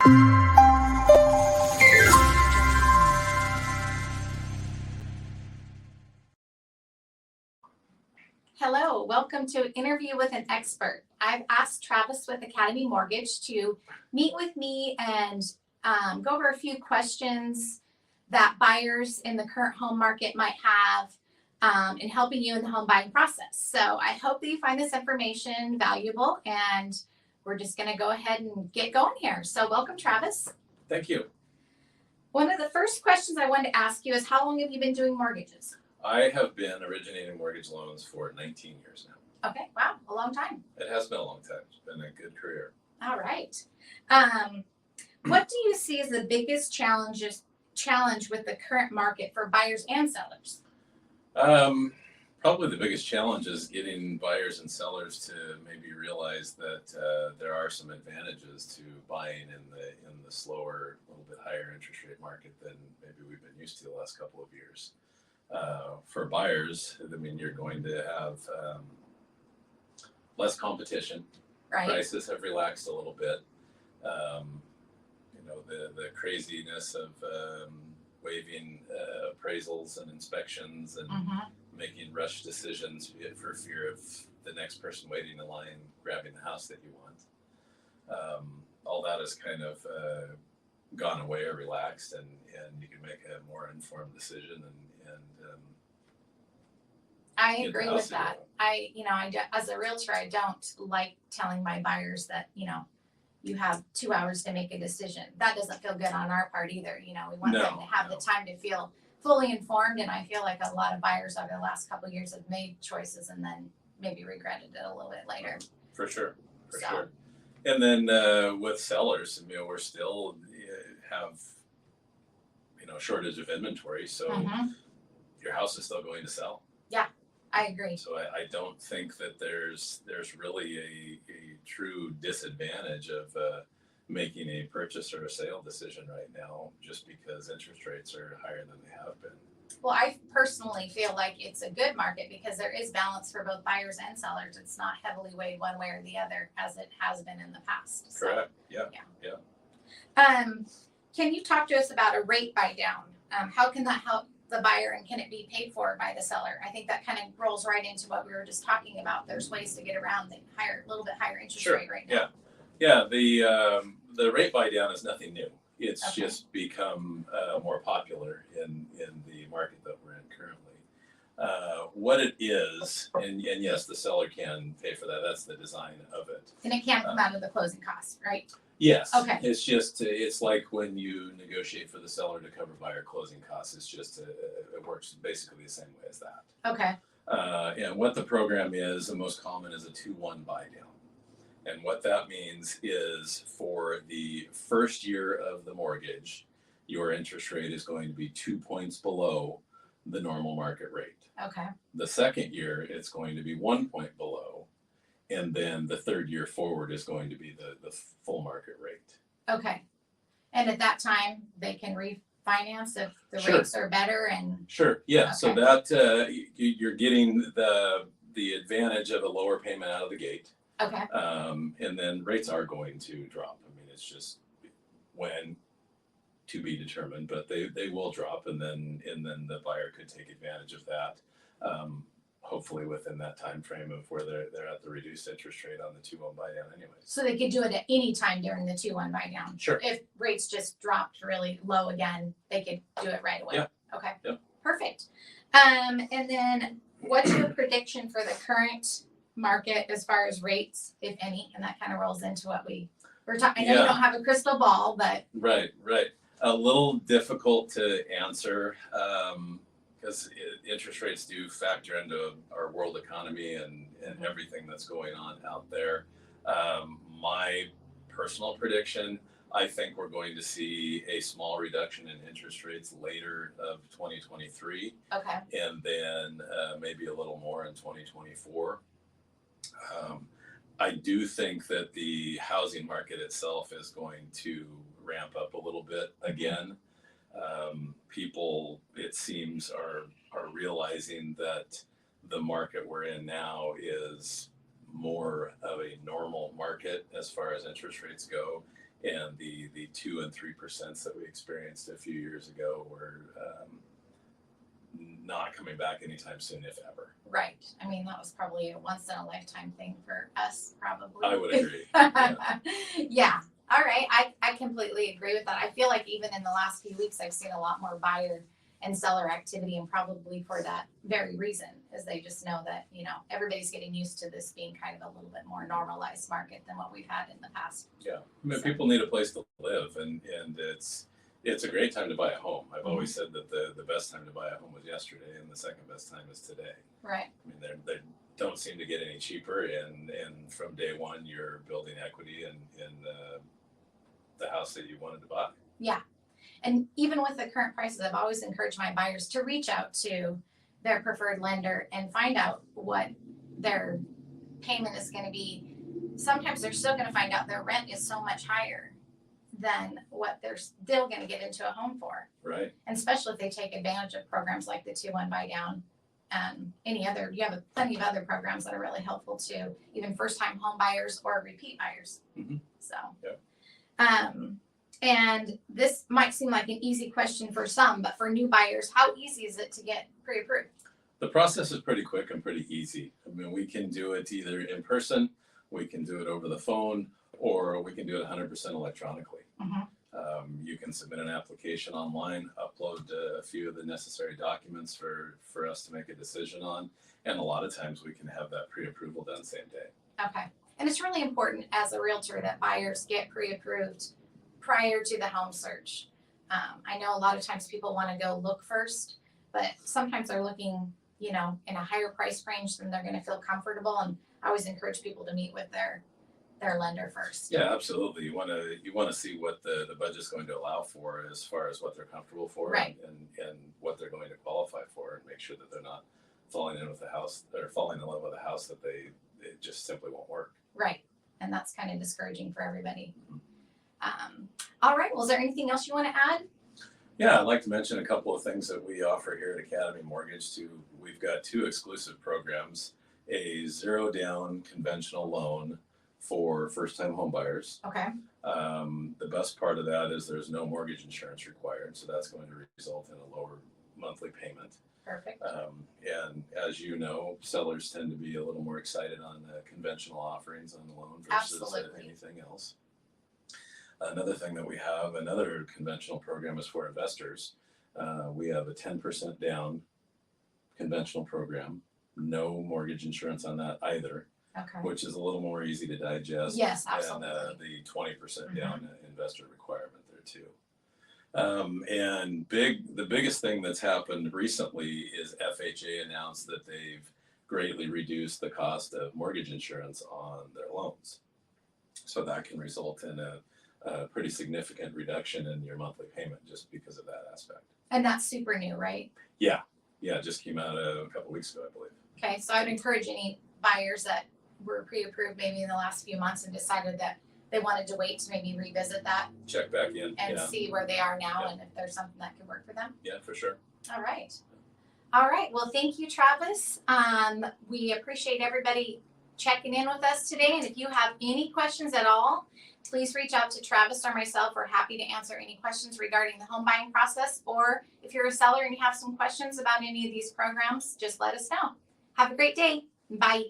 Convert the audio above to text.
Hello, welcome to Interview with an Expert. I've asked Travis with Academy Mortgage to meet with me and go over a few questions that buyers in the current home market might have in helping you in the home buying process. So I hope that you find this information valuable, and we're just going to go ahead and get going here. So welcome, Travis. Thank you. One of the first questions I wanted to ask you is, how long have you been doing mortgages? I have been originating mortgage loans for 19 years now. Okay, wow, a long time. It has been a long time. It's been a good career. All right. What do you see as the biggest challenge with the current market for buyers and sellers? Probably the biggest challenge is getting buyers and sellers to maybe realize that there are some advantages to buying in the slower, a little bit higher interest rate market than maybe we've been used to the last couple of years. For buyers, I mean, you're going to have less competition. Right. Prices have relaxed a little bit. The craziness of waiving appraisals and inspections and making rush decisions for fear of the next person waiting in line grabbing the house that you want. All that has kind of gone away or relaxed, and you can make a more informed decision and I agree with that. As a realtor, I don't like telling my buyers that, you have 2 hours to make a decision. That doesn't feel good on our part either. We want them to have the time to feel fully informed. And I feel like a lot of buyers over the last couple of years have made choices and then maybe regretted it a little bit later. For sure. And then with sellers, we're still have, shortage of inventory. So your house is still going to sell. Yeah, I agree. So I don't think that there's really a true disadvantage of making a purchase or a sale decision right now, just because interest rates are higher than they have been. Well, I personally feel like it's a good market because there is balance for both buyers and sellers. It's not heavily weighed one way or the other as it has been in the past. So, correct. Yeah. Can you talk to us about a rate buy down? How can that help the buyer, and can it be paid for by the seller? I think that kind of rolls right into what we were just talking about. There's ways to get around the little bit higher interest rate right now. Yeah. The rate buy down is nothing new. It's just become more popular in the market that we're in currently. What it is, and yes, the seller can pay for that. That's the design of it. And it can't come out of the closing costs, right? Yes. Okay. It's like when you negotiate for the seller to cover buyer closing costs. It's just it works basically the same way as that. Okay. And what the program is, the most common is a 2-1 buy down. And what that means is for the first year of the mortgage, your interest rate is going to be 2 points below the normal market rate. Okay. The second year, it's going to be 1 point below. And then the third year forward is going to be the full market rate. Okay. And at that time, they can refinance if the Sure. rates are better and. Sure. Yeah. Okay. So that you're getting the advantage of a lower payment out of the gate. Okay. And then rates are going to drop. I mean, it's just when to be determined, but they will drop, and then the buyer could take advantage of that. Hopefully within that time frame of where they're at the reduced interest rate on the 2-1 buy down anyways. So they could do it at any time during the 2-1 buy down. Sure. If rates just dropped really low again, they could do it right away. Yeah. Okay. Yeah. Perfect. And then what's your prediction for the current market as far as rates, if any? And that kind of rolls into what we're talking. I know you don't have a crystal ball, but. Right. A little difficult to answer. Because interest rates do factor into our world economy and everything that's going on out there. My personal prediction, I think we're going to see a small reduction in interest rates later of 2023. Okay. And then maybe a little more in 2024. I do think that the housing market itself is going to ramp up a little bit again. People, it seems, are realizing that the market we're in now is more of a normal market as far as interest rates go, And the 2 and 3% that we experienced a few years ago were not coming back anytime soon, if ever. Right. I mean, that was probably a once in a lifetime thing for us, probably. I would agree. Yeah. Yeah. All right. I completely agree with that. I feel like even in the last few weeks, I've seen a lot more buyer and seller activity, and probably for that very reason, is they just know that, everybody's getting used to this being kind of a little bit more normalized market than what we've had in the past. Yeah. I mean, people need a place to live, and it's a great time to buy a home. I've always said that the best time to buy a home was yesterday, and the second best time is today. Right. I mean, they don't seem to get any cheaper, and from day one, you're building equity in the house that you wanted to buy. Yeah. And even with the current prices, I've always encouraged my buyers to reach out to their preferred lender and find out what their payment is going to be. Sometimes they're still going to find out their rent is so much higher than what they're still going to get into a home for. Right. And especially if they take advantage of programs like the 2-1 buy down and you have plenty of other programs that are really helpful to even first time home buyers or repeat buyers. Mm-hmm. So, yeah. And this might seem like an easy question for some, but for new buyers, how easy is it to get pre-approved? The process is pretty quick and pretty easy. I mean, we can do it either in person, we can do it over the phone, or we can do it 100% electronically. Mm-hmm. You can submit an application online, upload a few of the necessary documents for us to make a decision on, and a lot of times we can have that pre-approval done same day. Okay. And it's really important as a realtor that buyers get pre-approved prior to the home search. I know a lot of times people want to go look first, but sometimes they're looking, in a higher price range than they're going to feel comfortable. And I always encourage people to meet with their lender first. Yeah, absolutely. You want to see what the budget's going to allow for as far as what they're comfortable for, right, and what they're going to qualify for, and make sure that they're not falling in love with a house that it just simply won't work. Right. And that's kind of discouraging for everybody. Mm-hmm. All right. Well, is there anything else you want to add? Yeah, I'd like to mention a couple of things that we offer here at Academy Mortgage. We've got 2 exclusive programs: a 0 down conventional loan for first-time home buyers. Okay. The best part of that is there's no mortgage insurance required, so that's going to result in a lower monthly payment. Perfect. And as you know, sellers tend to be a little more excited on the conventional offerings on the loan versus anything else. Another thing that we have, another conventional program, is for investors. We have a 10% down conventional program, no mortgage insurance on that either. Okay. Which is a little more easy to digest. Yes, absolutely. And the 20% down investor requirement there too. And the biggest thing that's happened recently is FHA announced that they've greatly reduced the cost of mortgage insurance on their loans. So that can result in a pretty significant reduction in your monthly payment just because of that aspect. And that's super new, right? Yeah, it just came out a couple weeks ago, I believe. Okay, so I'd encourage any buyers that were pre-approved maybe in the last few months and decided that they wanted to wait to maybe revisit that. Check back in. And see where they are now and if there's something that could work for them. Yeah, for sure. All right. Well, thank you, Travis. We appreciate everybody checking in with us today. And if you have any questions at all, please reach out to Travis or myself. We're happy to answer any questions regarding the home buying process. Or if you're a seller and you have some questions about any of these programs, just let us know. Have a great day. Bye.